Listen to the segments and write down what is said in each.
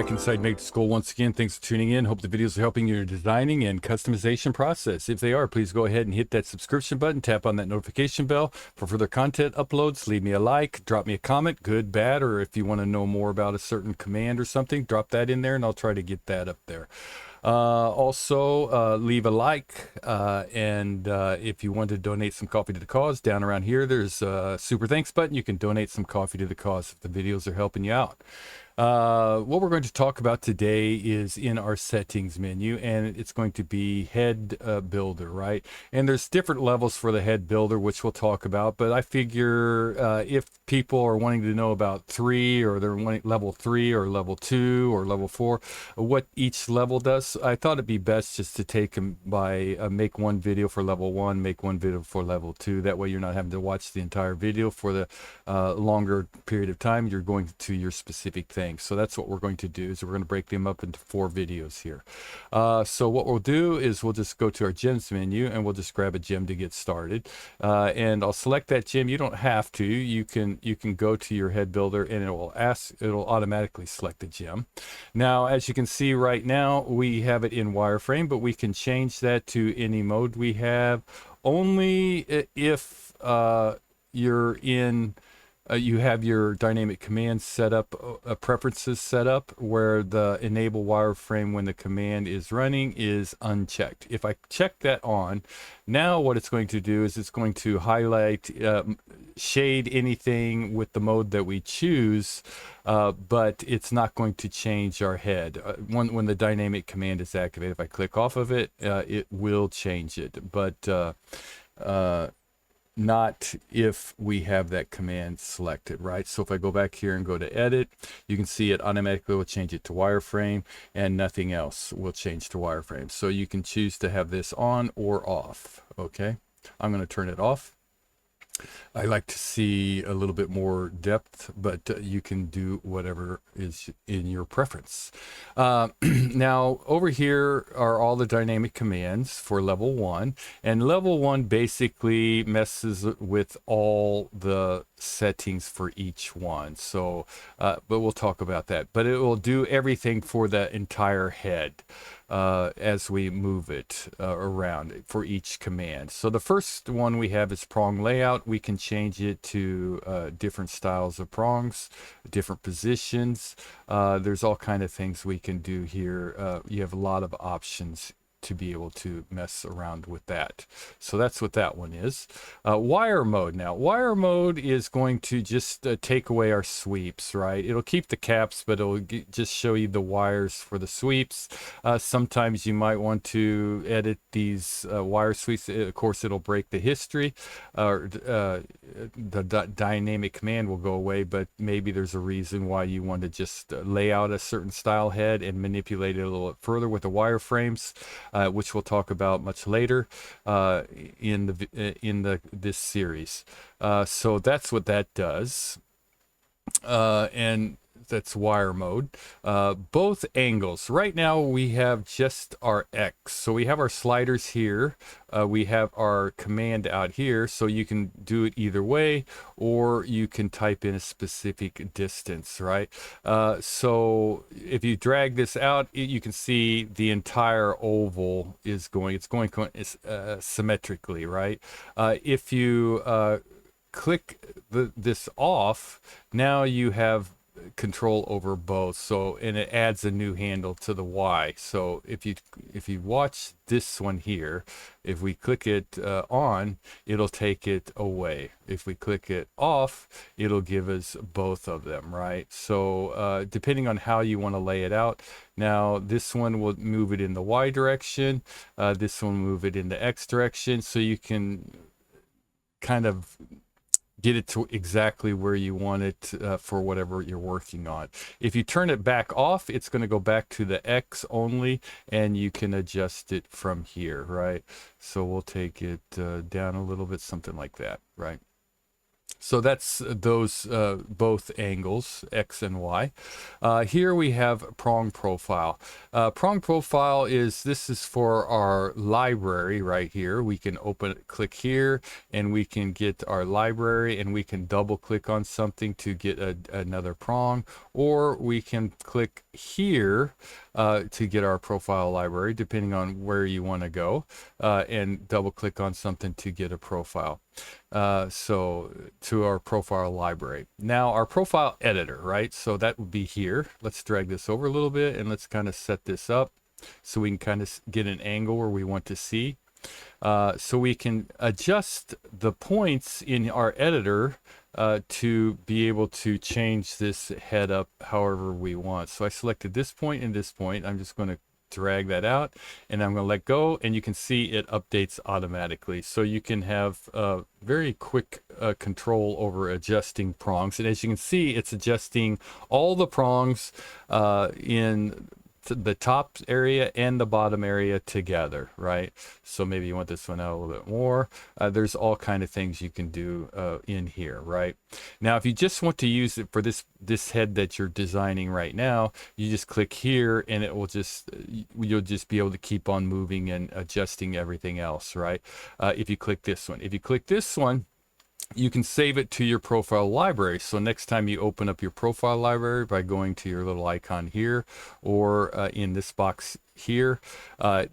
back inside MatrixGold once again. Thanks for tuning in. Hope the videos are helping your designing and customization process. If they are, please go ahead and hit that subscription button, tap on that notification bell for further content uploads. Leave me a like, drop me a comment, good, bad, or if you want to know more about a certain command or something, drop that in there and I'll try to get that up there. Also, leave a like, and if you want to donate some coffee to the cause, down around here there's a super thanks button. You can donate some coffee to the cause if the videos are helping you out. What we're going to talk about today is in our settings menu, and it's going to be head builder, right? And there's different levels for the head builder, which we'll talk about, but I figure if people are wanting to know about 3, or they're wanting level 3 or level 2 or level 4, what each level does, I thought it'd be best just to take them by make one video for level 1, make one video for level 2. That way you're not having to watch the entire video for the longer period of time. You're going to your specific thing. So that's what we're going to do, is we're going to break them up into 4 videos here. So what we'll do is we'll just go to our gems menu and we'll just grab a gem to get started, and I'll select that gem. You don't have to. You can go to your head builder and it'll automatically select the gem. Now, as you can see right now, we have it in wireframe, but we can change that to any mode we have, only if you're in you have your dynamic commands set up, preferences set up, where the enable wireframe when the command is running is unchecked. If I check that on, now what it's going to do is it's going to highlight, shade anything with the mode that we choose, but it's not going to change our head. When the dynamic command is activated, if I click off of it, it will change it, but not if we have that command selected, right? So if I go back here and go to edit, you can see it automatically will change it to wireframe, and nothing else will change to wireframe. So you can choose to have this on or off. Okay, I'm going to turn it off. I like to see a little bit more depth, but you can do whatever is in your preference. Now, over here are all the dynamic commands for level 1, and level 1 basically messes with all the settings for each one. So, but we'll talk about that. But it will do everything for the entire head as we move it around for each command. So the first one we have is prong layout. We can change it to different styles of prongs, different positions. There's all kind of things we can do here. You have a lot of options to be able to mess around with that. So that's what that one is. Wire mode. Now, wire mode is going to just take away our sweeps, right? It'll keep the caps, but it'll just show you the wires for the sweeps. Sometimes you might want to edit these wire sweeps. Of course, it'll break the history. The dynamic command will go away, but maybe there's a reason why you want to just lay out a certain style head and manipulate it a little bit further with the wireframes. Which we'll talk about much later in this series. So that's what that does, and that's wire mode. Both angles. Right now we have just our X. So we have our sliders here. We have our command out here. So you can do it either way, or you can type in a specific distance, right? So if you drag this out, you can see the entire oval is going, it's going symmetrically, right? If you click this off, now you have control over both. So, and it adds a new handle to the Y. So if you watch this one here, if we click it on, it'll take it away. If we click it off, it'll give us both of them, right? So depending on how you want to lay it out. Now this one will move it in the Y direction, this one will move it in the X direction, so you can kind of get it to exactly where you want it for whatever you're working on. If you turn it back off, it's going to go back to the X only, and you can adjust it from here, right? So we'll take it down a little bit, something like that, right? So that's those both angles, X and Y. Here we have prong profile. Prong profile this is for our library right here. We can click here and we can get our library, and we can double click on something to get another prong, or we can click here to get our profile library, depending on where you want to go, and double click on something to get a profile. So to our profile library. Now our profile editor, right? So that would be here. Let's drag this over a little bit and let's kind of set this up so we can kind of get an angle where we want to see. So we can adjust the points in our editor to be able to change this head up however we want. So I selected this point and this point. I'm just going to drag that out and I'm going to let go, and you can see it updates automatically. So you can have very quick control over adjusting prongs, and as you can see, it's adjusting all the prongs in the top area and the bottom area together, right? So maybe you want this one out a little bit more. There's all kind of things you can do in here, right? Now, if you just want to use it for this head that you're designing right now, you just click here and it will you'll just be able to keep on moving and adjusting everything else, right? If you click this one, you can save it to your profile library. So next time you open up your profile library by going to your little icon here, or in this box here,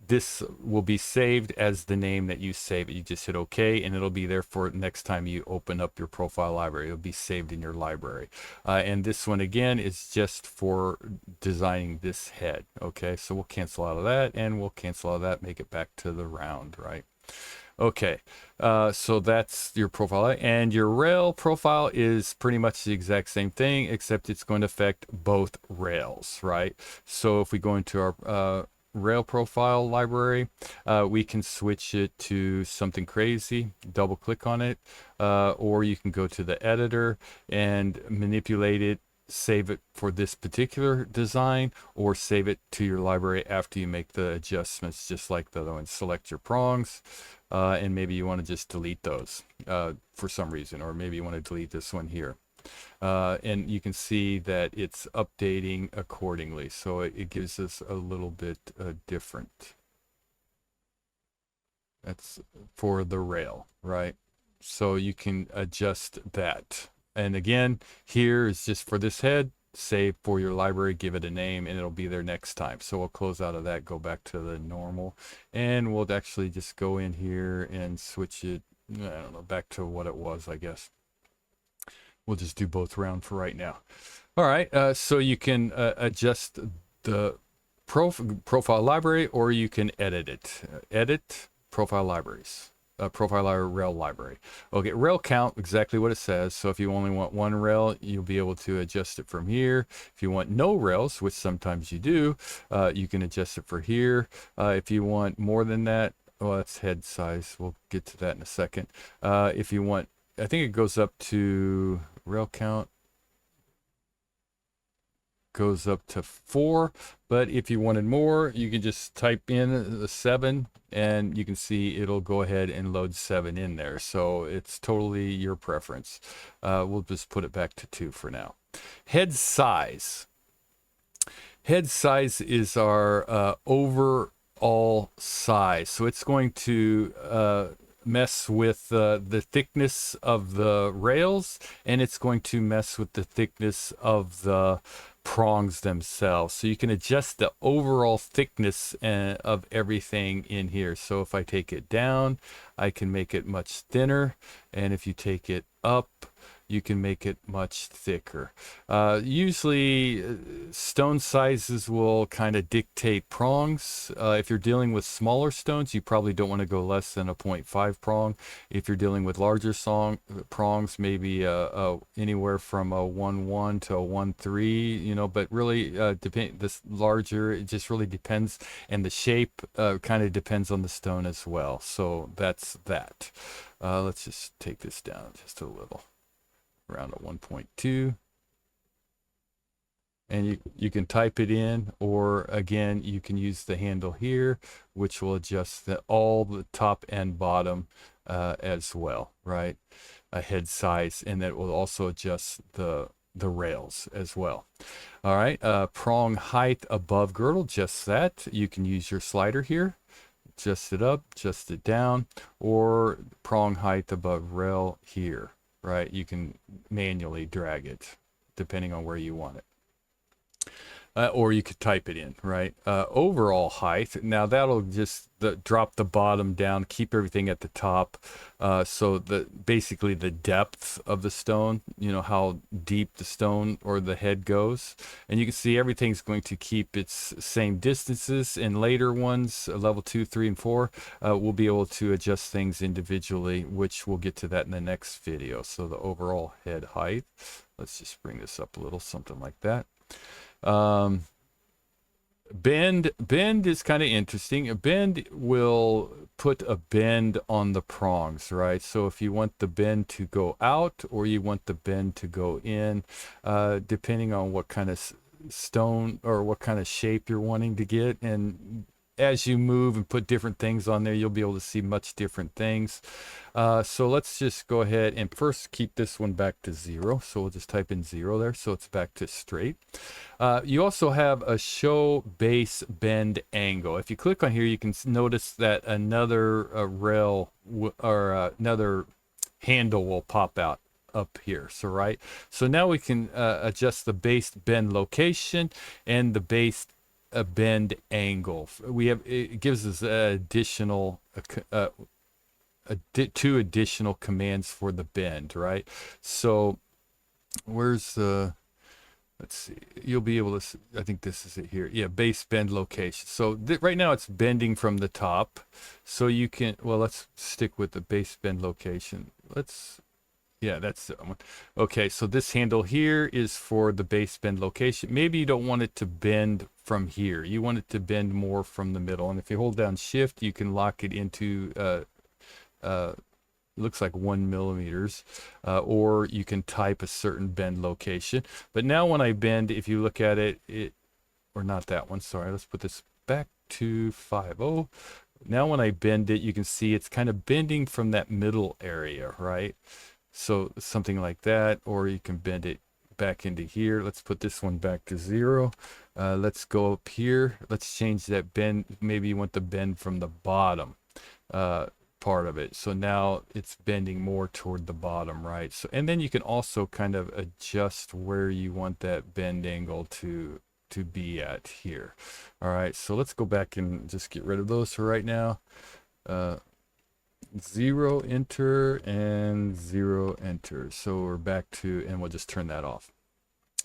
this will be saved as the name that you save it. You just hit OK, and it'll be there for next time you open up your profile library. It'll be saved in your library. And this one again is just for designing this head. Okay, so we'll cancel out of that, and we'll cancel out of that, make it back to the round, right? Okay, so that's your profile, and your rail profile is pretty much the exact same thing, except it's going to affect both rails, right? So if we go into our rail profile library, we can switch it to something crazy, double click on it, or you can go to the editor and manipulate it, save it for this particular design, or save it to your library after you make the adjustments, just like the other one. Select your prongs, and maybe you want to just delete those for some reason, or maybe you want to delete this one here. And you can see that it's updating accordingly, so it gives us a little bit different. That's for the rail, right? So you can adjust that. And again, here is just for this head. Save for your library, give it a name, and it'll be there next time. So we'll close out of that, go back to the normal, and we'll actually just go in here and switch it, I don't know, back to what it was, I guess. We'll just do both round for right now. All right, so you can adjust the profile library, or you can edit it. Edit profile libraries. Profile library, rail library. Okay, rail count, exactly what it says. So if you only want one rail, you'll be able to adjust it from here. If you want no rails, which sometimes you do, you can adjust it for here. If you want more than that, well, that's head size. We'll get to that in a second. If you want, I think it goes up to rail count. Goes up to 4, but if you wanted more, you can just type in the 7, and you can see it'll go ahead and load 7 in there. So it's totally your preference. We'll just put it back to 2 for now. Head size. Head size is our overall size. So it's going to mess with the thickness of the rails, and it's going to mess with the thickness of the prongs themselves. So you can adjust the overall thickness of everything in here. So if I take it down, I can make it much thinner, and if you take it up, you can make it much thicker. Usually stone sizes will kind of dictate prongs. If you're dealing with smaller stones, you probably don't want to go less than a 0.5 prong. If you're dealing with larger prongs, maybe anywhere from a 1.1 to a 1.3, you know, but really this larger, it just really depends, and the shape kind of depends on the stone as well. So that's that. Let's just take this down just a little. Around a 1.2. and you can type it in, or again you can use the handle here, which will adjust all the top and bottom as well, right? A head size, and that will also adjust the rails as well. All right, prong height above girdle, just that. You can use your slider here, adjust it up, adjust it down, or prong height above rail here, right? You can manually drag it depending on where you want it. Or you could type it in, right? Overall height, now that'll just drop the bottom down, keep everything at the top. So basically the depth of the stone, you know, how deep the stone or the head goes. And you can see everything's going to keep its same distances. In later ones, level 2, 3, and 4, we'll be able to adjust things individually, which we'll get to that in the next video. So the overall head height, let's just bring this up a little, something like that. Bend is kind of interesting. A bend will put a bend on the prongs, right? So if you want the bend to go out or you want the bend to go in, depending on what kind of stone or what kind of shape you're wanting to get. And as you move and put different things on there, you'll be able to see much different things. So let's just go ahead and first keep this one back to 0. So we'll just type in 0 there, so it's back to straight. You also have a show base bend angle. If you click on here, you can notice that another rail or another handle will pop out up here. So right, so now we can adjust the base bend location and the base bend angle. It gives us additional 2 additional commands for the bend, right? So where's the, let's see, you'll be able to, I think this is it here. Yeah, base bend location. So right now it's bending from the top. So you can, well, let's stick with the base bend location. Yeah, that's the one. Okay, so this handle here is for the base bend location. Maybe you don't want it to bend from here. You want it to bend more from the middle. And if you hold down shift, you can lock it into, looks like 1 millimeters, or you can type a certain bend location. But now when I bend, if you look at it, or not that one, sorry, let's put this back to 5.0. Now when I bend it, you can see it's kind of bending from that middle area, right? So something like that, or you can bend it back into here. Let's put this one back to 0. Let's go up here. Let's change that bend. Maybe you want the bend from the bottom part of it. So now it's bending more toward the bottom, right? So, and then you can also kind of adjust where you want that bend angle to be at here. All right, so let's go back and just get rid of those for right now. 0 enter and 0 enter. So we're back to, and we'll just turn that off.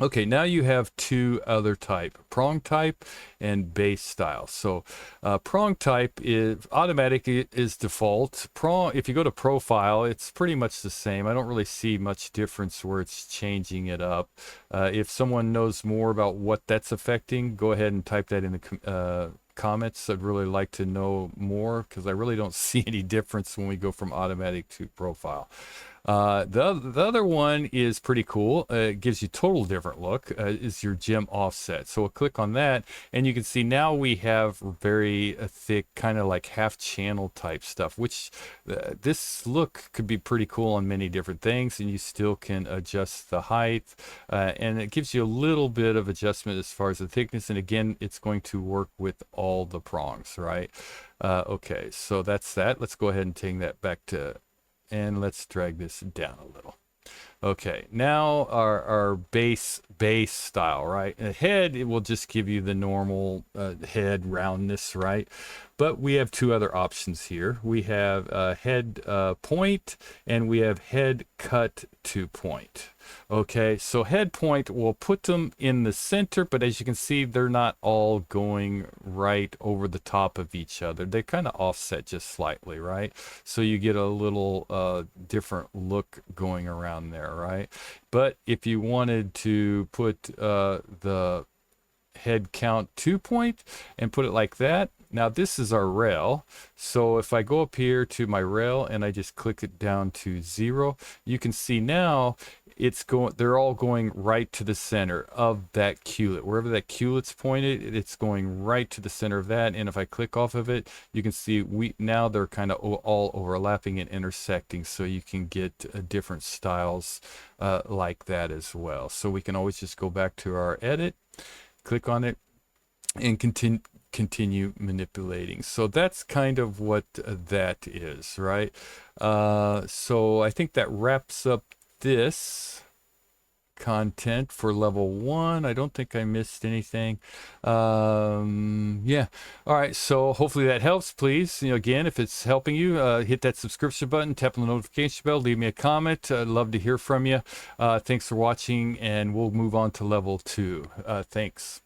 Okay, now you have 2 other type, prong type and base style. So prong type is automatic, is default. Prong, if you go to profile, it's pretty much the same. I don't really see much difference where it's changing it up. If someone knows more about what that's affecting, go ahead and type that in the comments. I'd really like to know more, because I really don't see any difference when we go from automatic to profile. The other one is pretty cool. It gives you total different look, is your gem offset. So we'll click on that, and you can see now we have very thick, kind of like half channel type stuff, which this look could be pretty cool on many different things, and you still can adjust the height, and it gives you a little bit of adjustment as far as the thickness. And again, it's going to work with all the prongs, right? Okay, so that's that. Let's go ahead and take that back to, and let's drag this down a little. Okay, now our base style, right? A head, it will just give you the normal head roundness, right? But we have 2 other options here. We have head point, and we have head cut to point. Okay, so head point, we'll put them in the center, but as you can see, they're not all going right over the top of each other. They kind of offset just slightly, right? So you get a little different look going around there, right? But if you wanted to put the head count 2 point and put it like that, now this is our rail. So if I go up here to my rail and I just click it down to 0, you can see now they're all going right to the center of that culet. Wherever that culet's pointed, it's going right to the center of that. And if I click off of it, you can see now they're kind of all overlapping and intersecting, so you can get different styles like that as well. So we can always just go back to our edit, click on it, and continue manipulating. So that's kind of what that is, right? So I think that wraps up this content for level 1. I don't think I missed anything. Yeah. All right. So hopefully that helps. Please, again, if it's helping you, hit that subscription button, tap on the notification bell, leave me a comment. I'd love to hear from you. Thanks for watching, and we'll move on to level 2. Thanks.